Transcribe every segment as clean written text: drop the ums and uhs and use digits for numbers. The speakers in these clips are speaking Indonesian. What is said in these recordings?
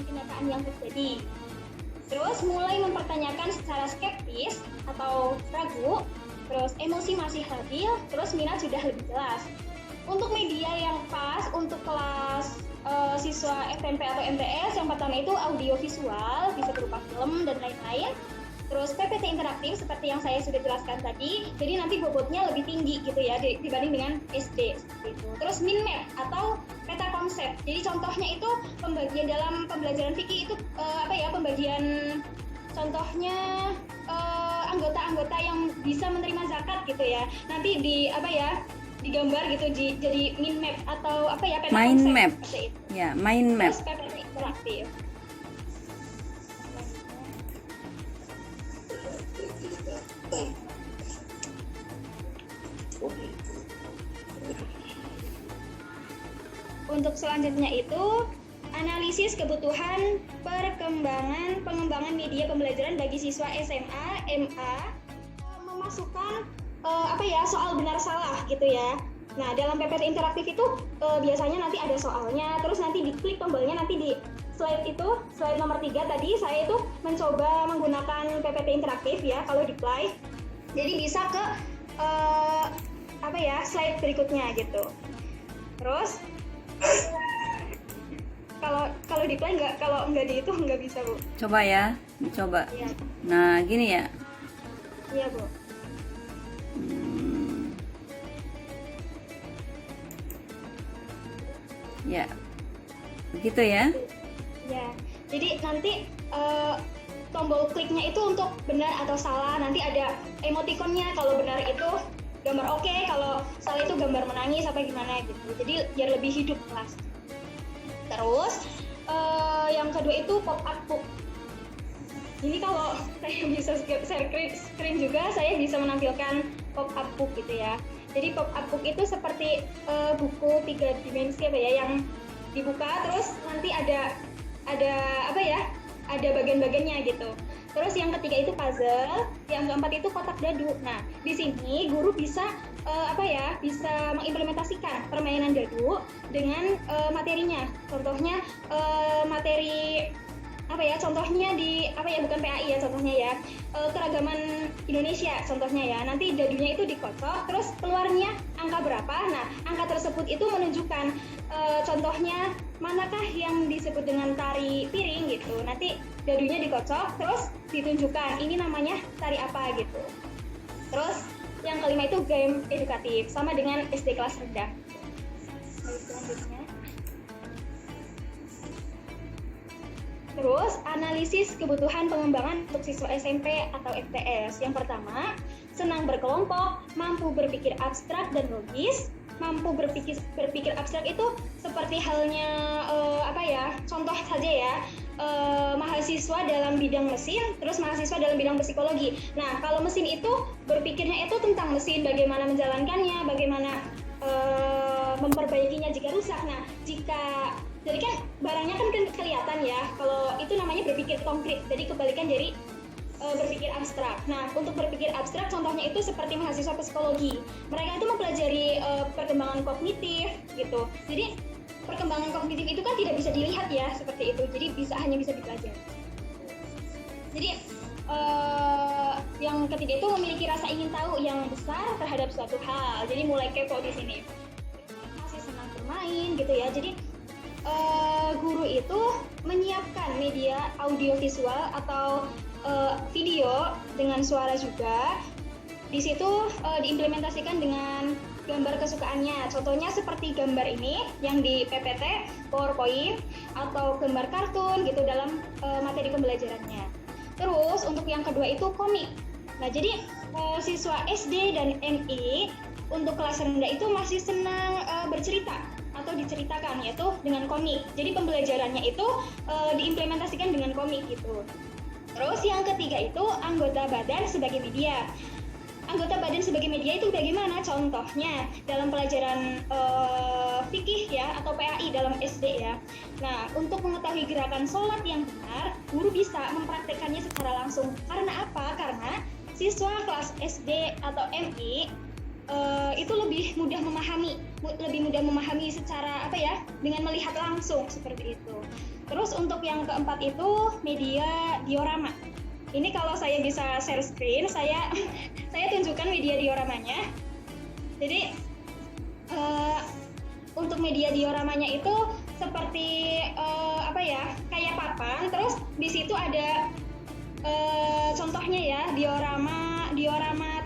kenyataan yang terjadi. Terus mulai mempertanyakan secara skeptis atau ragu, terus emosi masih labil, terus minat sudah lebih jelas. Untuk media yang pas untuk kelas siswa SMP atau MTS, yang pertama itu audio visual, bisa berupa film dan lain-lain. Terus PPT interaktif seperti yang saya sudah jelaskan tadi, jadi nanti bobotnya lebih tinggi gitu ya dibanding dengan SD seperti itu. Terus mind map atau peta konsep. Jadi contohnya itu pembagian dalam pembelajaran fikih itu pembagian contohnya anggota-anggota yang bisa menerima zakat gitu ya. Nanti digambar gitu jadi mind map atau peta mind konsep map. seperti itu. Ya, mind map. Terus PPT interaktif. Untuk selanjutnya itu analisis kebutuhan pengembangan media pembelajaran bagi siswa SMA, MA, memasukkan soal benar salah gitu ya. Nah, dalam PPT interaktif itu biasanya nanti ada soalnya, terus nanti diklik tombolnya nanti di slide nomor 3 tadi saya itu mencoba menggunakan PPT interaktif ya kalau di Play. Jadi bisa ke slide berikutnya gitu. Terus kalau di Play kalau nggak di itu nggak bisa, Bu. Coba ya, coba. Iya. Nah, gini ya. Iya, Bu. Ya, begitu ya. Ya, jadi nanti tombol kliknya itu untuk benar atau salah. Nanti ada emotikonnya, kalau benar itu gambar oke, kalau salah itu gambar menangis apa gimana gitu. Jadi biar lebih hidup kelas. Terus yang kedua itu pop up book. Ini kalau saya bisa share screen juga, saya bisa menampilkan pop up book gitu ya. Jadi pop up book itu seperti buku 3 dimensi yang dibuka, terus nanti ada bagian-bagiannya gitu. Terus yang ketiga itu puzzle, yang keempat itu kotak dadu. Nah, di sini guru bisa bisa mengimplementasikan permainan dadu dengan materinya. Contohnya materi contohnya di bukan PAI ya contohnya ya, keragaman Indonesia contohnya ya. Nanti dadunya itu dikocok, terus keluarnya angka berapa. Nah, angka tersebut itu menunjukkan contohnya manakah yang disebut dengan tari piring gitu. Nanti dadunya dikocok, terus ditunjukkan ini namanya tari apa gitu. Terus yang kelima itu game edukatif, sama dengan SD kelas rendah. Selanjutnya. Terus analisis kebutuhan pengembangan untuk siswa SMP atau MTS. Yang pertama, senang berkelompok, mampu berpikir abstrak dan logis. Mampu berpikir abstrak itu seperti halnya contoh saja ya, mahasiswa dalam bidang mesin, terus mahasiswa dalam bidang psikologi. Nah, kalau mesin itu berpikirnya itu tentang mesin, bagaimana menjalankannya, bagaimana memperbaikinya jika rusak. Nah, jadi kan barangnya kan kelihatan ya, kalau itu namanya berpikir konkret, jadi kebalikan dari berpikir abstrak. Nah, untuk berpikir abstrak contohnya itu seperti mahasiswa psikologi. Mereka itu mempelajari perkembangan kognitif gitu. Jadi perkembangan kognitif itu kan tidak bisa dilihat ya seperti itu. Jadi hanya bisa dipelajari. Jadi yang ketiga itu memiliki rasa ingin tahu yang besar terhadap suatu hal. Jadi mulai kepo di sini. Masih senang bermain gitu ya. Jadi guru itu menyiapkan media audiovisual atau video dengan suara juga. Di situ diimplementasikan dengan gambar kesukaannya. Contohnya seperti gambar ini yang di PPT, PowerPoint, atau gambar kartun gitu dalam materi pembelajarannya. Terus untuk yang kedua itu komik. Nah, jadi siswa SD dan MI untuk kelas rendah itu masih senang bercerita atau diceritakan, yaitu dengan komik. Jadi pembelajarannya itu diimplementasikan dengan komik gitu. Terus yang ketiga itu anggota badan sebagai media. Anggota badan sebagai media itu bagaimana? Contohnya dalam pelajaran fikih ya atau PAI dalam SD ya. Nah, untuk mengetahui gerakan sholat yang benar, guru bisa mempraktekannya secara langsung. Karena apa? Karena siswa kelas SD atau MI itu lebih mudah memahami secara dengan melihat langsung seperti itu. Terus untuk yang keempat itu media diorama. Ini kalau saya bisa share screen, saya saya tunjukkan media dioramanya. Jadi untuk media dioramanya itu seperti apa ya, kayak papan. Terus di situ ada contohnya ya, diorama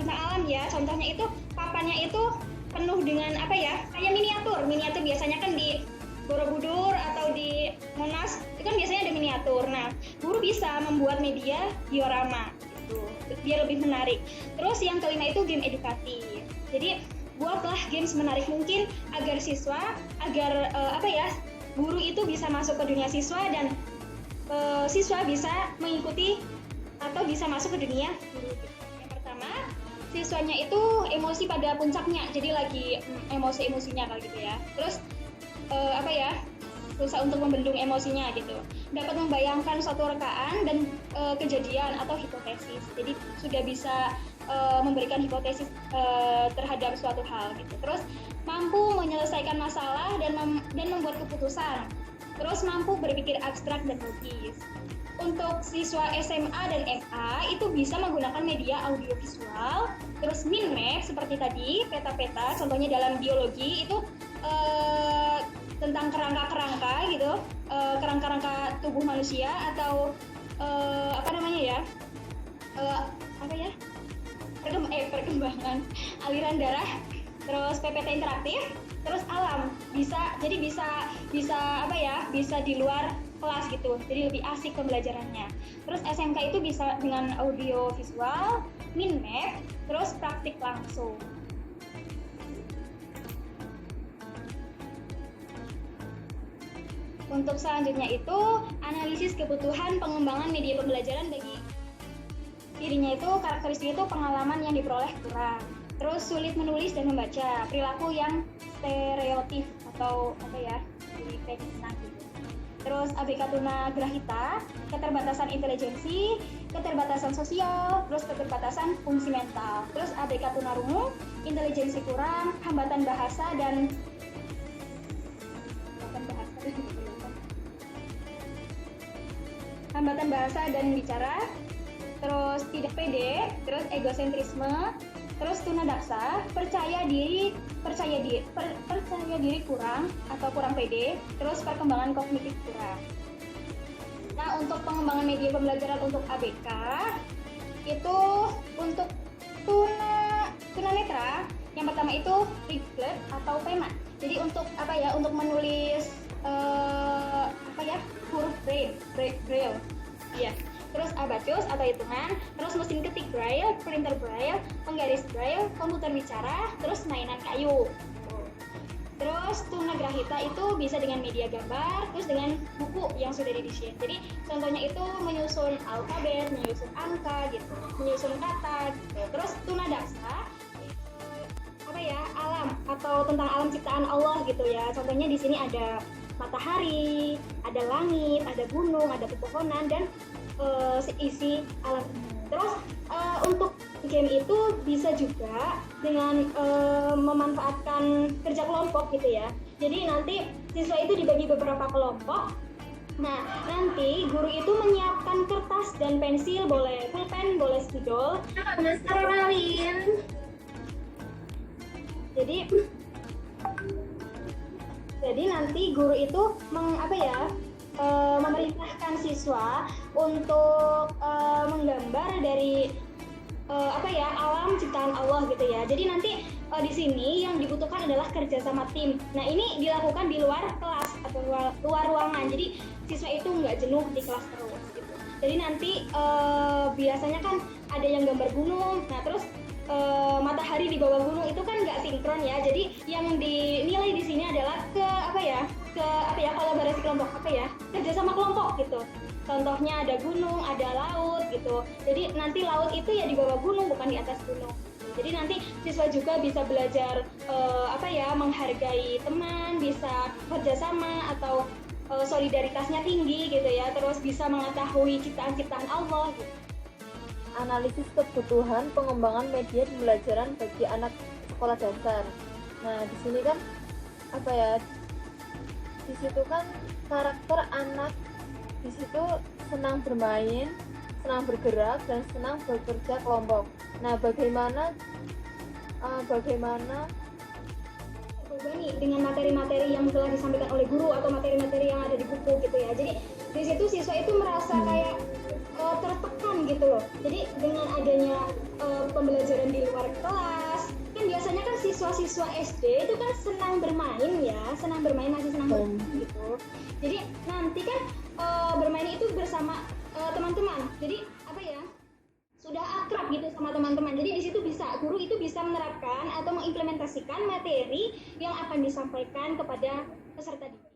tentang alam ya. Contohnya itu papannya itu penuh dengan apa ya, kayak miniatur biasanya kan di Borobudur atau di Monas itu kan biasanya ada miniatur. Nah, guru bisa membuat media diorama gitu, biar lebih menarik. Terus yang kelima itu game edukatif. Jadi buatlah games menarik mungkin agar apa ya, guru itu bisa masuk ke dunia siswa dan siswa bisa mengikuti atau bisa masuk ke dunia guru. Yang pertama, siswanya itu emosi pada puncaknya, jadi lagi emosi-emosinya kayak gitu ya. Terus apa ya, susah untuk membendung emosinya gitu. Dapat membayangkan suatu rekaan dan kejadian atau hipotesis. Jadi sudah bisa memberikan hipotesis terhadap suatu hal gitu. Terus mampu menyelesaikan masalah dan membuat keputusan. Terus mampu berpikir abstrak dan logis. Untuk siswa SMA dan MA itu bisa menggunakan media audiovisual. Terus mind map seperti tadi, peta-peta, contohnya dalam biologi itu tentang kerangka-kerangka gitu, kerangka-kerangka tubuh manusia atau apa namanya ya, apa ya, perkembangan aliran darah. Terus PPT interaktif, terus alam jadi bisa apa ya, bisa di luar kelas gitu, jadi lebih asik pembelajarannya. Terus SMK itu bisa dengan audio visual, mind map, terus praktik langsung. Untuk selanjutnya itu analisis kebutuhan pengembangan media pembelajaran bagi dirinya. Itu karakteristik itu pengalaman yang diperoleh kurang, terus sulit menulis dan membaca, perilaku yang stereotip atau apa ya, jadi kayak gitu. Terus ABK Tuna Grahita, keterbatasan intelijensi, keterbatasan sosial, terus keterbatasan fungsi mental. Terus ABK Tunarungu, intelijensi kurang, hambatan bahasa dan bicara, terus tidak pede, terus egosentrisme, terus tunadaksa, percaya diri kurang atau kurang pede, terus perkembangan kognitif kurang. Nah, untuk pengembangan media pembelajaran untuk ABK itu untuk tunanetra, yang pertama itu Piglet atau pena. Jadi untuk apa ya, untuk menulis apa ya, huruf braille. Iya. Terus abacus atau hitungan, terus mesin ketik braille, printer braille, penggaris braille, komputer bicara, terus mainan kayu. Terus tunagrahita itu bisa dengan media gambar, terus dengan buku yang sudah didesain. Jadi contohnya itu menyusun alfabet, menyusun angka gitu, menyusun kata gitu. Terus tunadaksa apa ya, alam atau tentang alam ciptaan Allah gitu ya. Contohnya di sini ada matahari, ada langit, ada gunung, ada pepohonan dan seisi alam ini. Terus untuk game itu bisa juga dengan memanfaatkan kerja kelompok gitu ya. Jadi nanti siswa itu dibagi beberapa kelompok. Nah, nanti guru itu menyiapkan kertas dan pensil, boleh pulpen, boleh spidol. Jadi nanti guru itu memerintahkan siswa untuk menggambar dari alam ciptaan Allah gitu ya. Jadi nanti di sini yang dibutuhkan adalah kerja sama tim. Nah, ini dilakukan di luar kelas atau luar ruangan. Jadi siswa itu nggak jenuh di kelas terus gitu. Jadi nanti biasanya kan ada yang gambar gunung. Nah, terus matahari di bawah gunung itu kan nggak sinkron ya. Jadi yang dinilai di sini adalah kolaborasi kelompok, kerja sama kelompok gitu. Contohnya ada gunung, ada laut gitu. Jadi nanti laut itu ya di bawah gunung, bukan di atas gunung. Jadi nanti siswa juga bisa belajar menghargai teman, bisa kerjasama atau solidaritasnya tinggi gitu ya. Terus bisa mengetahui ciptaan-ciptaan Allah gitu. Analisis kebutuhan pengembangan media pembelajaran bagi anak sekolah dasar. Nah, di sini kan di situ kan karakter anak Di situ senang bermain, senang bergerak, dan senang bekerja kelompok. Nah, bagaimana terbebani dengan materi-materi yang telah disampaikan oleh guru atau materi-materi yang ada di buku gitu ya. Jadi di situ siswa itu merasa kayak tertekan gitu loh. Jadi dengan adanya pembelajaran di luar kelas, kan biasanya kan siswa-siswa SD itu kan senang bermain ya, masih senang bermain gitu. Jadi nanti kan bermain itu bersama teman-teman. Jadi apa ya? Sudah akrab gitu sama teman-teman. Jadi di situ guru itu bisa menerapkan atau mengimplementasikan materi yang akan disampaikan kepada peserta didik.